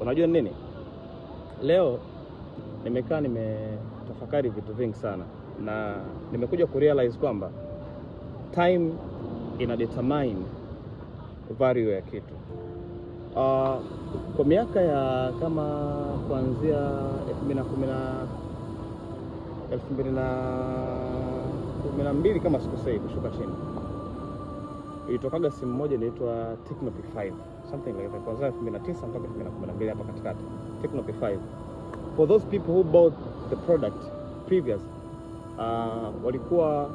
Unajua nini? Leo nimekaa nimetafakari vitu vingi sana na nimekuja kurealize kwamba time ina determine value ya kitu. Kwa miaka ya kama kuanzia 2012 kama sikosei kushuka chini, ilitokaga simu moja inaitwa Tecno P5 something like that, kuanzia 2009 mpaka 2012 hapa katikati. Tecno P5, for those people who bought the product previous, walikuwa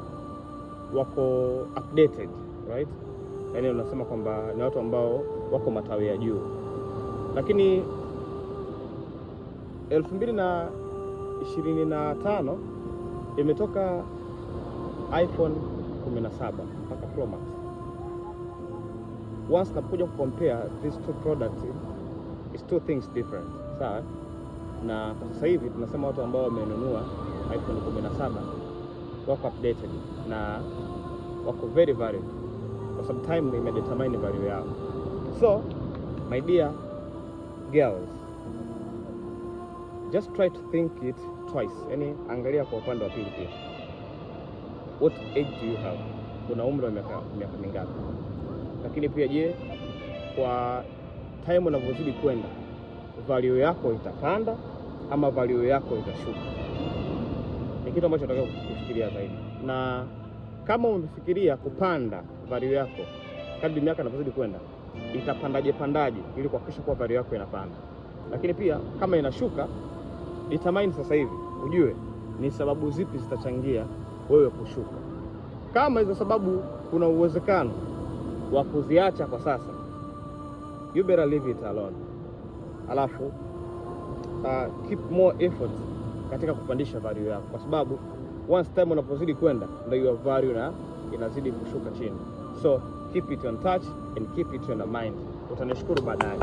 wako updated, right? Yani unasema kwamba ni watu ambao wako matawi ya juu. Lakini 2025 imetoka iPhone 17 mpaka Pro Max. Once nakuja compare these two products, it's two things different, sawa? Na kwa sasa hivi tunasema watu ambao wamenunua iPhone 17 wako updated na wako very valuable, kwa sababu time imedetermine value yao. So my dear girls, just try to think it twice. Yani angalia kwa upande wa pili pia. What age do you have? Kuna umri wa miaka mingapi? Lakini pia je, kwa time unavyozidi kwenda, value yako itapanda ama value yako itashuka? Ni kitu ambacho nataka kufikiria zaidi. Na kama umefikiria kupanda value yako kadri miaka inavyozidi kwenda, itapandaje ili kuhakikisha kwa value yako inapanda. Lakini pia kama inashuka, determine sasa hivi, ujue ni sababu zipi zitachangia wewe kushuka. Kama hizo sababu kuna uwezekano wa kuziacha kwa sasa, you better leave it alone. Alafu keep more effort katika kupandisha value yako, kwa sababu once time unapozidi kwenda ndio your value na inazidi kushuka chini. So keep it on touch and keep it on the mind. Utanishukuru baadaye.